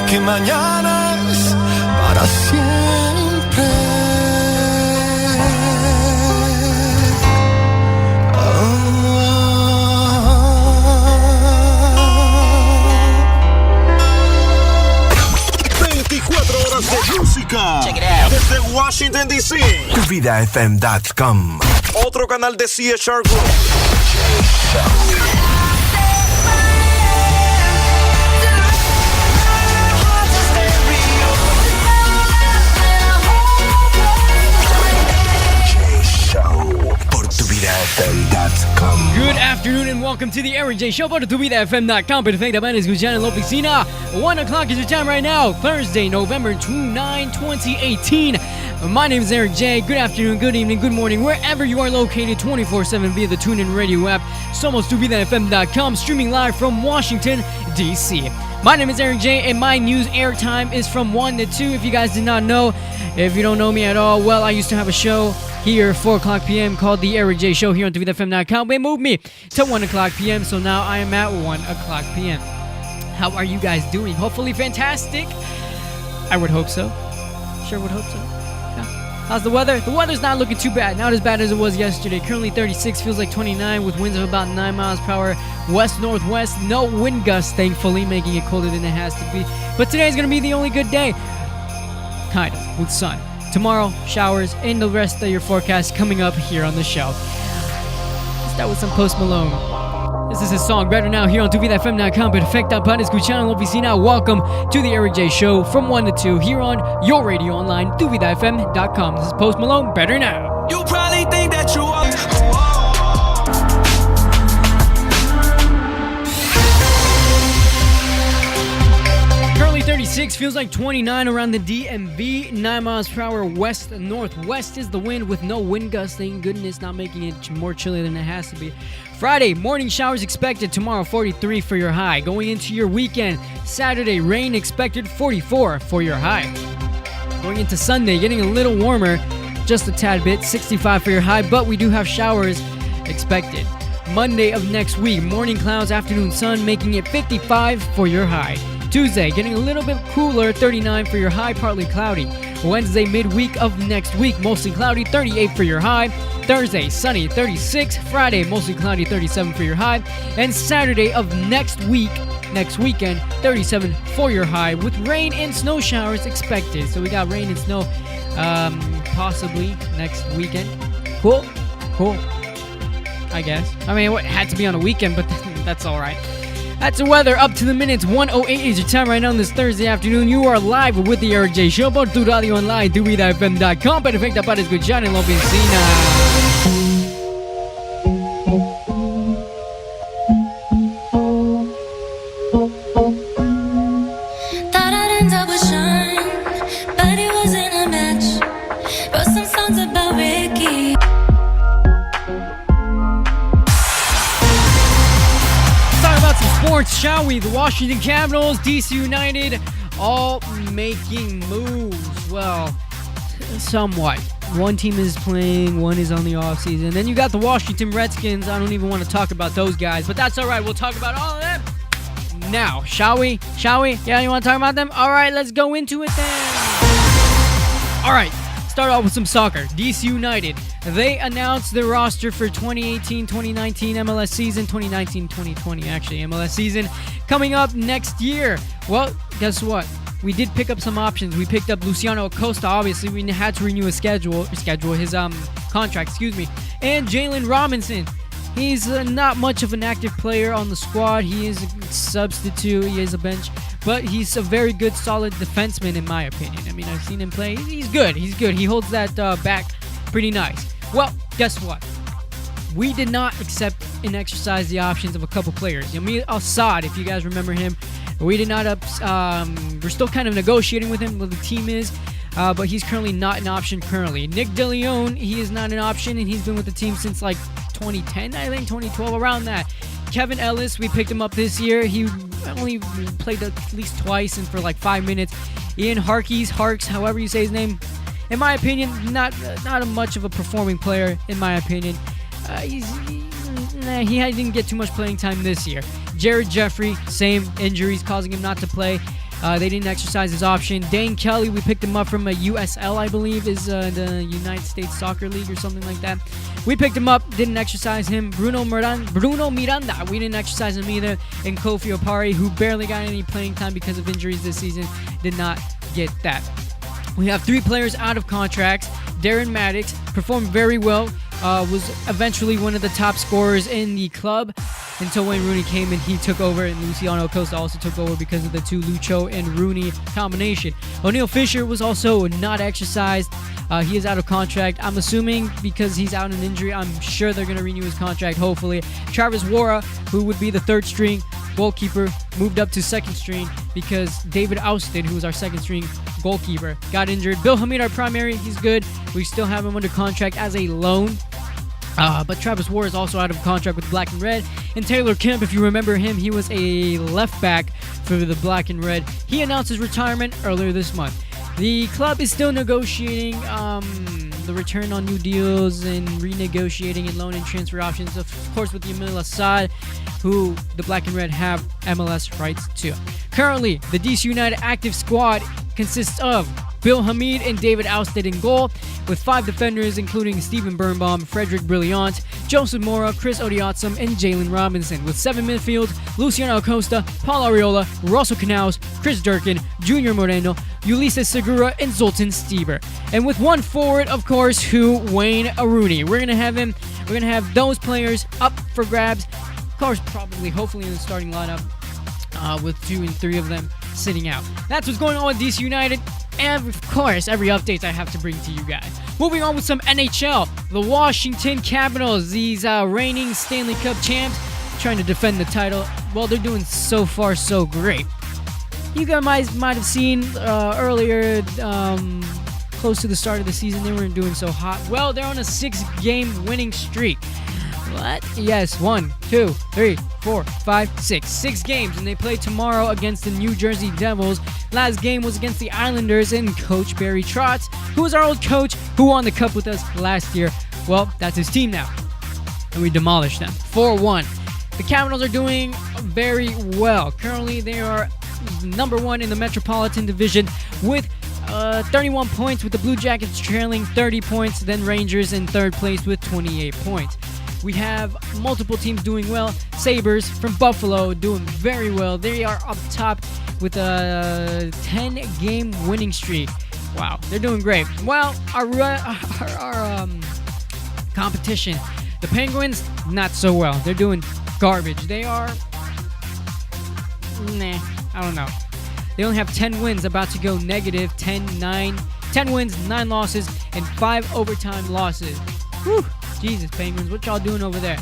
que mañana es para siempre. De música desde Washington DC. TuVidaFM.com. Otro canal de CHR Group. Por TuVidaFM.com. Good afternoon and welcome to the Eric J Show por TuVidaFM.com. Perfectamente escuchando en la oficina. 1 o'clock is your time right now. Thursday, November 29, 2018. My name is Eric J. Good afternoon, good evening, good morning, wherever you are located 24/7 via the TuneIn Radio app. Somos TuVidaFM.com, streaming live from Washington, D.C. My name is Eric J, and my news airtime is from 1 to 2. If you guys did not know, if you don't know me at all, well, I used to have a show here at 4 o'clock p.m. called The Eric J Show here on TuVidaFM.com. They moved me to 1 o'clock p.m., so now I am at 1 o'clock p.m. How are you guys doing? Hopefully fantastic. I would hope so. Sure would hope so. Yeah. How's the weather? The weather's not looking too bad. Not as bad as it was yesterday. Currently 36, feels like 29 with winds of about 9 miles per hour. West-northwest. No wind gusts, thankfully, making it colder than it has to be. But today's going to be the only good day. Kind of, with sun. Tomorrow, showers, and the rest of your forecast coming up here on the show. Let's start with some Post Malone. This is his song, Better Now, here on TuVidaFM.com. Perfecta para escuchar en la oficina. Welcome to the Eric J Show from 1 to 2 here on your radio online, TuVidaFM.com. This is Post Malone, Better Now. You probably think that you are. Currently 36, feels like 29 around the DMV. 9 miles per hour west-northwest is the wind with no wind gusts. Thank goodness, not making it more chilly than it has to be. Friday, morning showers expected. Tomorrow, 43 for your high. Going into your weekend, Saturday, rain expected, 44 for your high. Going into Sunday, getting a little warmer, just a tad bit, 65 for your high, but we do have showers expected. Monday of next week, morning clouds, afternoon sun, making it 55 for your high. Tuesday, getting a little bit cooler, 39 for your high, partly cloudy. Wednesday, midweek of next week, mostly cloudy, 38 for your high. Thursday, sunny, 36. Friday, mostly cloudy, 37 for your high. And Saturday of next weekend, 37 for your high, with rain and snow showers expected. So we got rain and snow possibly next weekend. Cool, I guess. I mean, it had to be on a weekend, but that's all right. That's the weather up to the minutes. 1:08 is your time right now on this Thursday afternoon. You are live with the Eric J Show por tu radio online, TuVidaFM.com. Perfecta para escuchar en la oficina. Sports, shall we? The Washington Capitals, DC United, all making moves. Well, somewhat. One team is playing, one is on the offseason. Then you got the Washington Redskins. I don't even want to talk about those guys, but that's all right. We'll talk about all of them now, shall we? Yeah, you want to talk about them? All right, let's go into it then. All right. Start off with some soccer. DC United, they announced their roster for 2018-2019 MLS season, 2019-2020 actually MLS season, coming up next year. Well, guess what? We did pick up some options. We picked up Luciano Acosta. Obviously, we had to renew his contract, and Jalen Robinson. He's not much of an active player on the squad. He is a substitute. He is a bench. But he's a very good, solid defenseman, in my opinion. I mean, I've seen him play. He's good. He holds that back pretty nice. Well, guess what? We did not accept and exercise the options of a couple players. Yamil Assad, if you guys remember him, we did not. We're still kind of negotiating with him, what the team is. But he's currently not an option currently. Nick DeLeon, he is not an option, and he's been with the team since like 2010, I think, 2012, around that. Kevin Ellis, we picked him up this year. He only played at least twice and for like 5 minutes. Ian Harks, however you say his name, in my opinion, not a much of a performing player, in my opinion. He didn't get too much playing time this year. Jared Jeffrey, same injuries causing him not to play. They didn't exercise his option. Dane Kelly, we picked him up from a USL, I believe, is the United States Soccer League or something like that. We picked him up, didn't exercise him. Bruno Miranda, we didn't exercise him either. And Kofi Opari, who barely got any playing time because of injuries this season, did not get that. We have 3 players out of contracts. Darren Maddox performed very well, was eventually one of the top scorers in the club until Wayne Rooney came and he took over, and Luciano Acosta also took over because of the 2 Lucho and Rooney combination. O'Neal Fisher was also not exercised. He is out of contract. I'm assuming because he's out in injury, I'm sure they're going to renew his contract, hopefully. Travis Wara, who would be the 3rd string goalkeeper, moved up to 2nd string because David Ousted, who was our 2nd string goalkeeper, got injured. Bill Hamid, our primary, he's good. We still have him under contract as a loan. But Travis Ward is also out of contract with Black and Red. And Taylor Kemp, if you remember him, he was a left back for the Black and Red. He announced his retirement earlier this month. The club is still negotiating the return on new deals and renegotiating and loan and transfer options, of course, with Yamil Assad, who the Black and Red have MLS rights to. Currently, the DC United active squad consists of Bill Hamid and David Ousted in goal, with 5 defenders including Steven Birnbaum, Frederick Brilliant, Joseph Mora, Chris Odiatsum, and Jalen Robinson, with 7 midfield, Luciano Acosta, Paul Arriola, Russell Canals, Chris Durkin, Junior Moreno, Ulises Segura, and Zoltan Stieber. And with 1 forward, of course, Wayne Rooney. We're gonna have those players up for grabs. Of course, probably, hopefully in the starting lineup, with 2 and 3 of them sitting out. That's what's going on with DC United, and of course, every update I have to bring to you guys. Moving on with some NHL. The Washington Capitals, these reigning Stanley Cup champs, trying to defend the title. Well, they're doing so far so great. You guys might have seen earlier, close to the start of the season, they weren't doing so hot. Well, they're on a 6-game winning streak. What? Yes, 1, 2, 3, 4, 5, 6. 6 games, and they play tomorrow against the New Jersey Devils. Last game was against the Islanders and Coach Barry Trotz, who was our old coach who won the cup with us last year. Well, that's his team now, and we demolished them 4-1. The Capitals are doing very well. Currently, they are number 1 in the Metropolitan Division with 31 points, with the Blue Jackets trailing 30 points, then Rangers in 3rd place with 28 points. We have multiple teams doing well. Sabres from Buffalo doing very well. They are up top with a 10-game winning streak. Wow, they're doing great. Well, our competition, the Penguins, not so well. They're doing garbage. They are, I don't know. They only have 10 wins, about to go negative 10 wins, 9 losses, and 5 overtime losses. Whew. Jesus, Penguins, what y'all doing over there?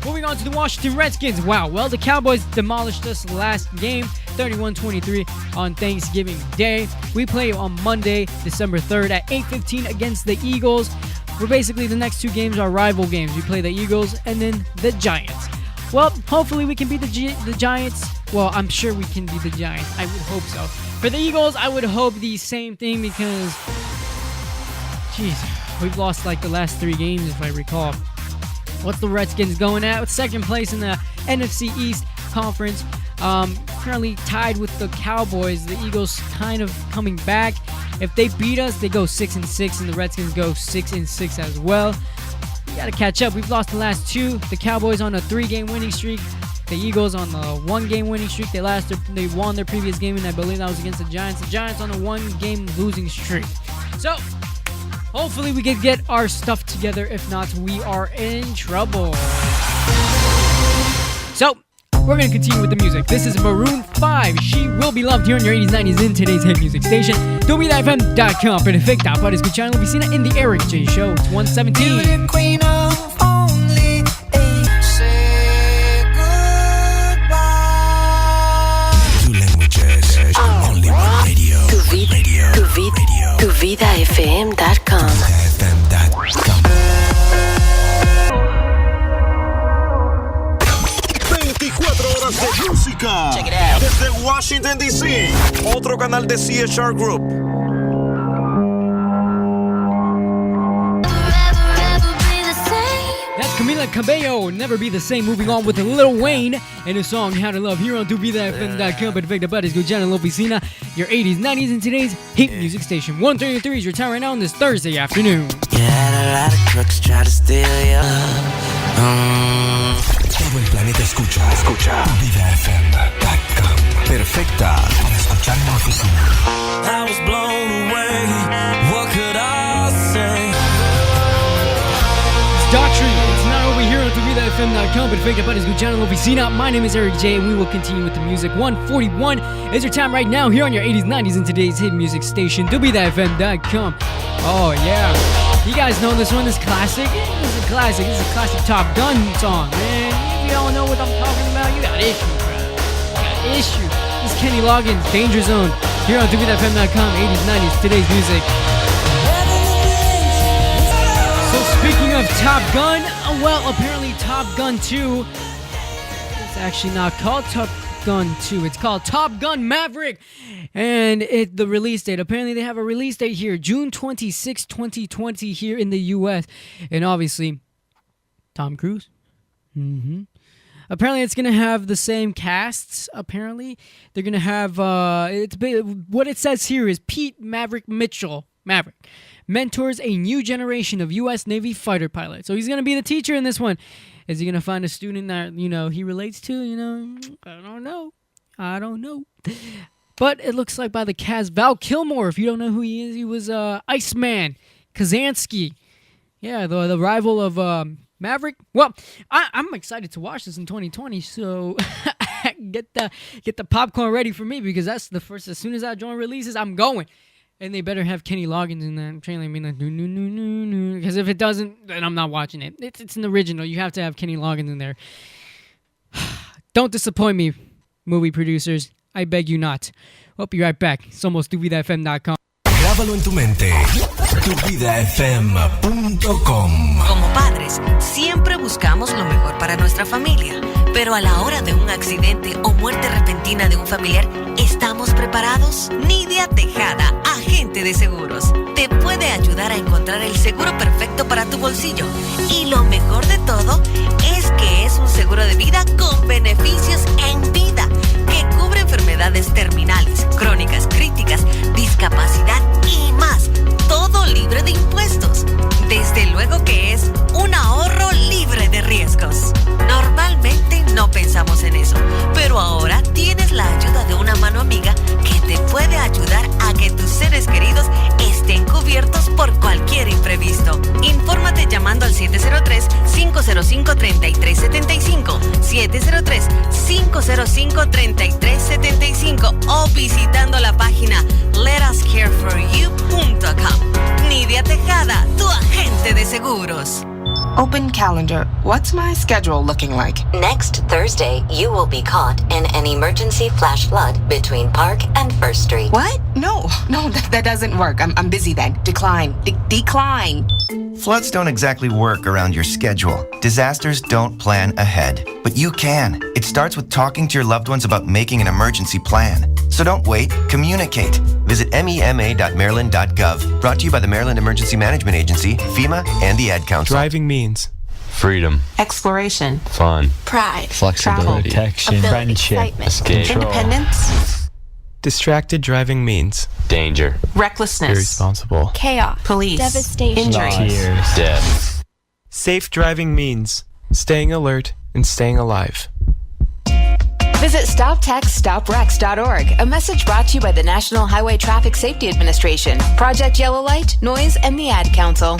Moving on to the Washington Redskins. Wow, well, the Cowboys demolished us last game, 31-23 on Thanksgiving Day. We play on Monday, December 3rd at 8:15 against the Eagles. We're basically, the next 2 games are rival games. We play the Eagles and then the Giants. Well, hopefully we can beat the Giants. Well, I'm sure we can beat the Giants. I would hope so. For the Eagles, I would hope the same thing because, jeez, we've lost like the last 3 games, if I recall. What's the Redskins going at? 2nd place in the NFC East Conference. Currently tied with the Cowboys. The Eagles kind of coming back. If they beat us, they go 6-6, and the Redskins go 6-6 as well. We got to catch up. We've lost the last 2. The Cowboys on a 3-game winning streak. The Eagles on the 1-game winning streak. They won their previous game, and I believe that was against the Giants. The Giants on a 1-game losing streak. So, hopefully we can get our stuff together. If not, we are in trouble. So, we're going to continue with the music. This is Maroon 5. She Will Be Loved here on your 80s, 90s in today's hit music station. www.fm.com. Perfecta para escuchar la oficina in the Eric J Show. It's 117. Queen of only say goodbye. 2 languages, only 1 radio. TuVidaFM.com. FM.com. 24 horas de música. Check it out. Desde Washington, D.C. Otro canal de CHR Group. That's Camila Cabello, Never Be the Same. Moving on with Lil Wayne and his song How to Love here on DoBeTheFM.com. Perfecta Buddies, go down in La Oficina, your 80s, 90s, and today's hit music station. 133 is your time right now on this Thursday afternoon. You had a lot of crooks try to steal your Todo el planeta escucha DoBeTheFM.com. Perfecta para escuchar en la oficina. I was blown away. What could I say? Daughtry, it's not over here on DoBeTheFM.com, but Perfecta Buddies, go down in La Oficina. My name is Eric J, and we will continue with the music. 141 is your time right now here on your 80s, 90s, and today's hit music station, DoBeTheFM.com. Oh, yeah. You guys know this one, this classic? This is a classic. This is a classic Top Gun song, man. If you don't know what I'm talking about, you got issues, bro. You got issues. This is Kenny Loggins, Danger Zone, here on DoBeTheFM.com, 80s, 90s, today's music. So speaking of Top Gun, well, apparently Top Gun 2, it's actually not called Top Gun 2, it's called Top Gun Maverick. And the release date, apparently they have a release date here, June 26, 2020 here in the US. And obviously, Tom Cruise. Apparently it's going to have the same casts, apparently. They're going to have, what it says here is Pete Maverick Mitchell, mentors a new generation of U.S. Navy fighter pilots. So he's going to be the teacher in this one. Is he going to find a student that, he relates to, I don't know. But it looks like by the cast, Val Kilmer, if you don't know who he is, he was Iceman, Kazansky. Yeah, the rival of Maverick. Well, I'm excited to watch this in 2020, so get the popcorn ready for me, because that's the first. As soon as that joint releases, I'm going. And they better have Kenny Loggins in that trailer. I mean, like, no. Because if it doesn't, then I'm not watching it. It's an original. You have to have Kenny Loggins in there. Don't disappoint me, movie producers. I beg you not. We'll be right back. Somos DoBeTheFM.com. Grábalo en tu mente. DoBeTheFM.com. Como padres, siempre buscamos lo mejor para nuestra familia. Pero a la hora de un accidente o muerte repentina de un familiar, ¿estamos preparados? Nidia Tejada, agente de seguros, te puede ayudar a encontrar el seguro perfecto para tu bolsillo. Y lo mejor de todo es que es un seguro de vida con beneficios en vida, que cubre enfermedades terminales, crónicas, críticas, discapacidad y más. Todo libre de impuestos. Desde luego que es un ahorro libre de riesgos. Normalmente no pensamos en eso, pero ahora tienes la ayuda de una mano amiga que te puede ayudar a que tus seres queridos estén cubiertos por cualquier imprevisto. Infórmate llamando al 703-505-3375, 703-505-3375 o visitando la página letuscareforyou.com. Nidia Tejada, tu agente de seguros. Open calendar. What's my schedule looking like? Next Thursday, you will be caught in an emergency flash flood between Park and First Street. What? No, that doesn't work. I'm busy then. Decline. Decline. Floods don't exactly work around your schedule. Disasters don't plan ahead. But you can. It starts with talking to your loved ones about making an emergency plan. So don't wait. Communicate. Visit mema.maryland.gov. Brought to you by the Maryland Emergency Management Agency, FEMA, and the Ad Council. Driving means freedom, Exploration. fun, Pride. flexibility, protection, friendship, escape, Independence. Distracted driving means Danger. Recklessness. irresponsible. Chaos. Police. Devastation. Injury. Tears. Death. Safe driving means staying alert and staying alive. Visit StopTextStopWrecks.org. A message brought to you by the National Highway Traffic Safety Administration, Project Yellow Light, Noise, and the Ad Council.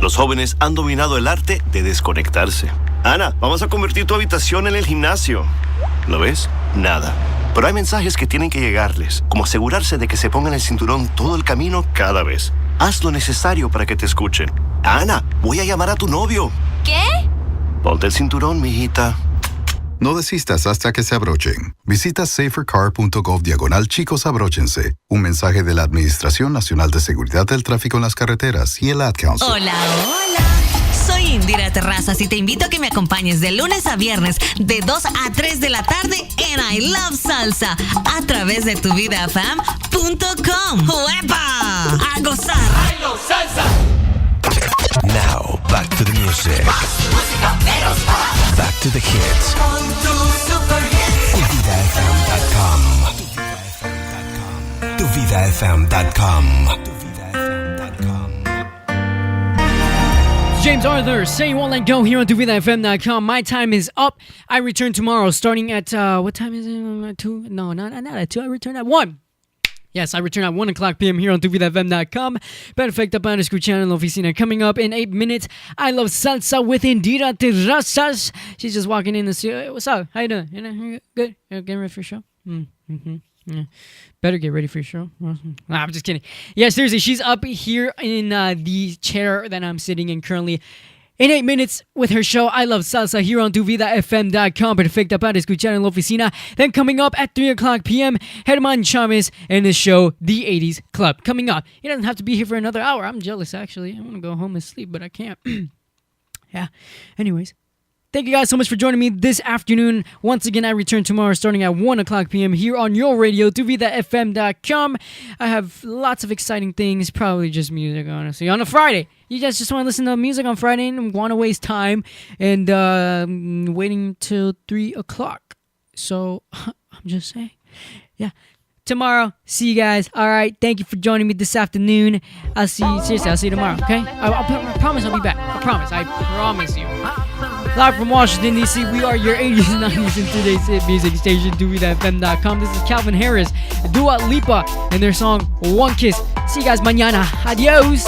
Los jóvenes han dominado el arte de desconectarse. Ana, vamos a convertir tu habitación en el gimnasio. ¿Lo ves? Nada. Pero hay mensajes que tienen que llegarles, como asegurarse de que se pongan el cinturón todo el camino cada vez. Haz lo necesario para que te escuchen. Ana, voy a llamar a tu novio. ¿Qué? Ponte el cinturón, mijita. No desistas hasta que se abrochen. Visita safercar.gov/chicos abróchense. Un mensaje de la Administración Nacional de Seguridad del Tráfico en las Carreteras y el Ad Council. Hola. Soy Indira Terrazas y te invito a que me acompañes de lunes a viernes de 2 a 3 de la tarde en I Love Salsa a través de tuvidafam.com. ¡Huepa! ¡A gozar! Now, Back to the music. Back to the hits. TuVidaFM.com. TuVidaFM.com. James Arthur, Say You Won't Let Go here on TuVidaFM.com. My time is up. I return tomorrow starting at, what time is it? 2? No, not at 2. I return at 1. Yes, I return at 1 o'clock p.m. here on TuVidaFM.com. Perfecta para escuchar en la oficina. Coming up in 8 minutes, I Love Salsa with Indira Terrazas. She's just walking in the studio. Hey, what's up? How you doing? You know, good? You getting ready for a show? Mm-hmm. Yeah. Better get ready for your show. I'm just kidding. Yeah, seriously, she's up here in the chair that I'm sitting in currently. In 8 minutes with her show, I Love Salsa here on TuVidaFM.com. Perfecta para escuchar en la oficina. Then coming up at 3 o'clock p.m., Herman Chavez and his show, The 80s Club. Coming up. He doesn't have to be here for another hour. I'm jealous, actually. I want to go home and sleep, but I can't. Yeah. Anyways. Thank you guys so much for joining me this afternoon. Once again, I return tomorrow starting at 1 o'clock p.m. here on your radio, TuVidaFM.com. I have lots of exciting things, probably just music, honestly. On a Friday, you guys just want to listen to music on Friday and want to waste time and waiting till 3 o'clock. So, I'm just saying. Yeah. Tomorrow, see you guys. All right, thank you for joining me this afternoon. I'll see you tomorrow, okay? I promise I'll be back. I promise you. Live from Washington, D.C., we are your 80s, 90s, and today's hit music station, TuVidaFM.com. This is Calvin Harris, Dua Lipa, and their song, One Kiss. See you guys mañana. Adios.